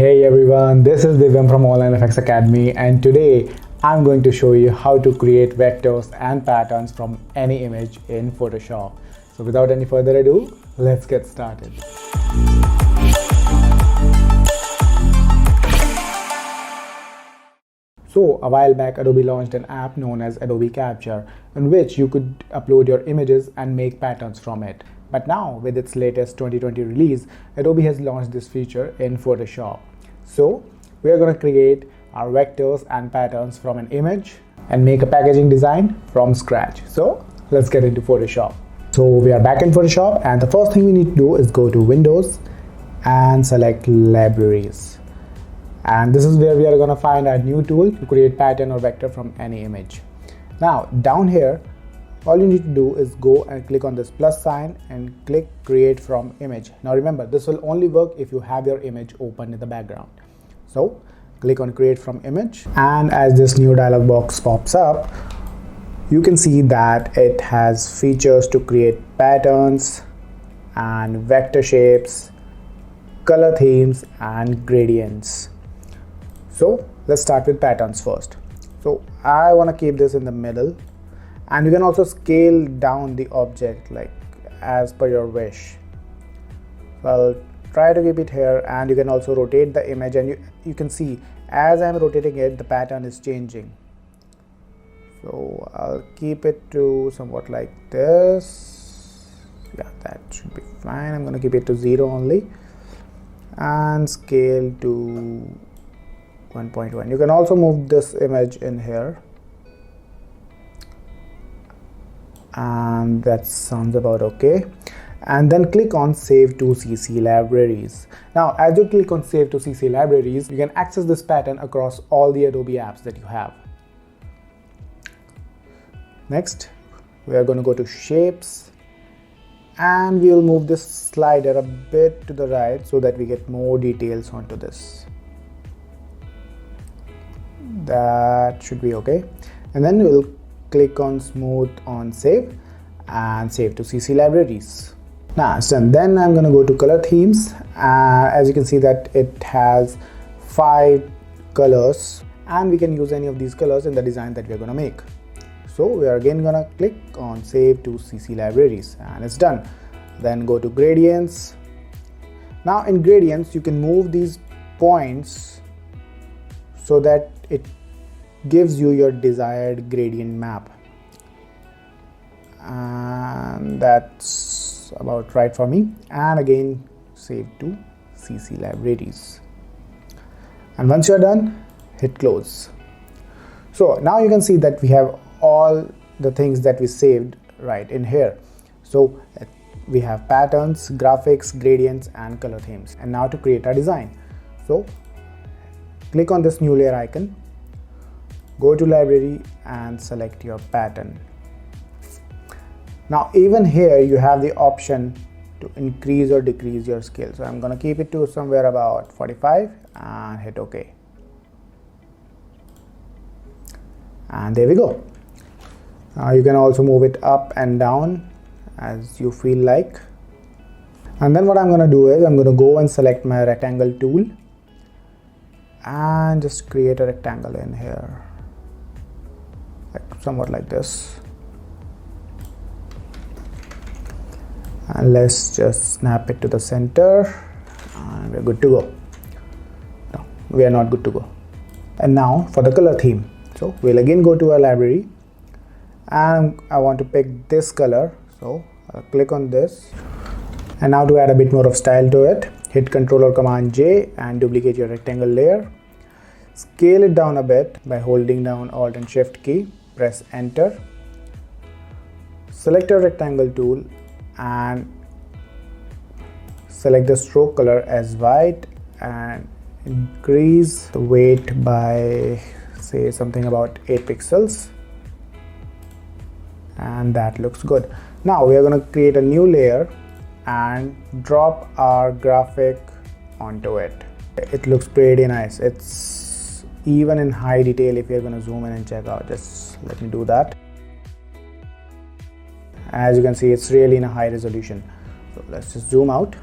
Hey everyone, this is Divyam from Online FX Academy, and today I'm going to show you how to create vectors and patterns from any image in Photoshop. So without any further ado, let's get started. So a while back, Adobe launched an app known as Adobe Capture, in which you could upload your images and make patterns from it. But now, with its latest 2020 release, Adobe has launched this feature in Photoshop. So we are going to create our vectors and patterns from an image and make a packaging design from scratch. So let's get into Photoshop. So we are back in Photoshop, and the first thing we need to do is go to Windows and select Libraries. And this is where we are going to find our new tool to create pattern or vector from any image. Now down here, all you need to do is go and click on this plus sign and click create from image. Now remember, this will only work if you have your image open in the background. So click on create from image, and as this new dialog box pops up, you can see that it has features to create patterns and vector shapes, color themes and gradients. So let's start with patterns first. So I want to keep this in the middle, and you can also scale down the object like as per your wish. So I'll try to keep it here, and you can also rotate the image, and you can see as I'm rotating it, the pattern is changing. So I'll keep it to somewhat like this. Yeah, that should be fine. I'm going to keep it to 0 only and scale to 1.1. You can also move this image in here, and that sounds about okay. And then click on save to CC libraries. Now as you click on save to CC libraries, you can access this pattern across all the Adobe apps that you have. Next, we are going to go to shapes, and we will move this slider a bit to the right so that we get more details onto this. That should be okay. And then we'll click on smooth on save and save to CC libraries. Now, so then I'm going to go to color themes. As you can see that it has 5 colors, and we can use any of these colors in the design that we're going to make. So we are again going to click on save to CC libraries, and it's done. Then go to gradients. Now in gradients, you can move these points so that it gives you your desired gradient map, and that's about right for me. And again save to CC libraries, and once you're done, hit close. So now you can see that we have all the things that we saved right in here. So we have patterns, graphics, gradients and color themes. And now to create our design, so click on this new layer icon, go to library and select your pattern. Now even here you have the option to increase or decrease your scale. So I'm going to keep it to somewhere about 45 and hit OK. And there we go. You can also move it up and down as you feel like. And then what I'm going to do is I'm going to go and select my rectangle tool and just create a rectangle in here, like somewhat like this. And let's just snap it to the center, and we're good to go. No, we are not good to go. And now for the color theme. So we'll again go to our library, and I want to pick this color. So I'll click on this, and now to add a bit more of style to it, hit Ctrl or Command J and duplicate your rectangle layer. Scale it down a bit by holding down Alt and Shift key, press enter. Select your rectangle tool and select the stroke color as white, and increase the weight by say something about 8 pixels, and that looks good. Now we are going to create a new layer and drop our graphic onto it. It looks pretty nice. It's even in high detail. If you're going to zoom in and check out, just let me do that. As you can see, it's really in a high resolution. So let's just zoom out,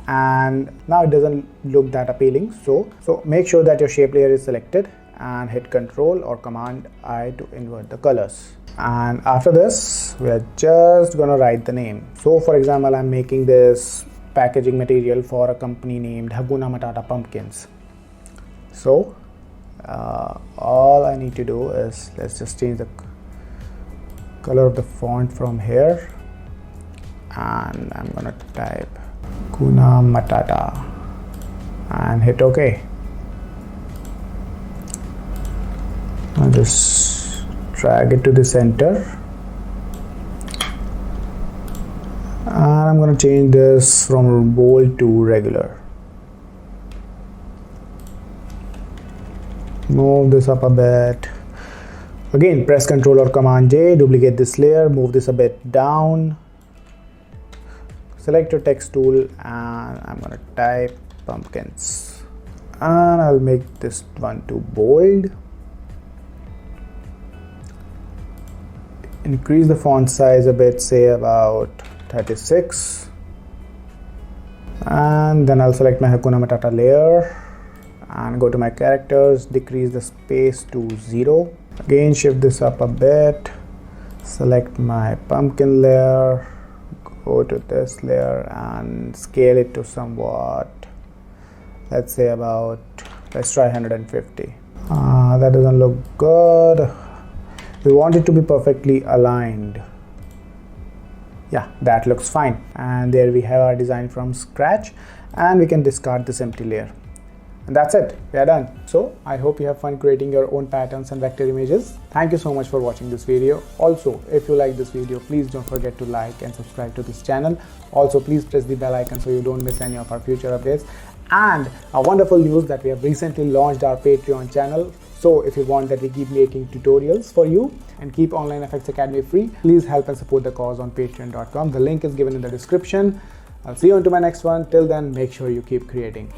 and now it doesn't look that appealing. So make sure that your shape layer is selected and hit Ctrl or Command I to invert the colors. And after this, we are just gonna write the name. So for example, I'm making this packaging material for a company named Hakuna Matata Pumpkins. So all I need to do is, let's just change the color of the font from here, and I'm gonna type Hakuna Matata and hit OK. I'll just drag it to the center, and I'm going to change this from bold to regular. Move this up a bit. Again, press Ctrl or Command J, duplicate this layer, move this a bit down, select your text tool, and I'm going to type pumpkins, and I'll make this one too bold. Increase the font size a bit, say about 36, and then I'll select my Hakuna Matata layer and go to my characters, decrease the space to 0. Again, shift this up a bit, select my pumpkin layer, go to this layer and scale it to somewhat, let's say about, let's try 150. That doesn't look good. We want it to be perfectly aligned. Yeah, that looks fine. And there we have our design from scratch, and we can discard this empty layer. And that's it, we are done. So I hope you have fun creating your own patterns and vector images. Thank you so much for watching this video. Also, if you like this video, please don't forget to like and subscribe to this channel. Also, please press the bell icon so you don't miss any of our future updates. And a wonderful news that we have recently launched our Patreon channel. So if you want that we keep making tutorials for you and keep Online Effects Academy free, please help and support the cause on patreon.com. The link is given in the description. I'll see you on to my next one. Till then, make sure you keep creating.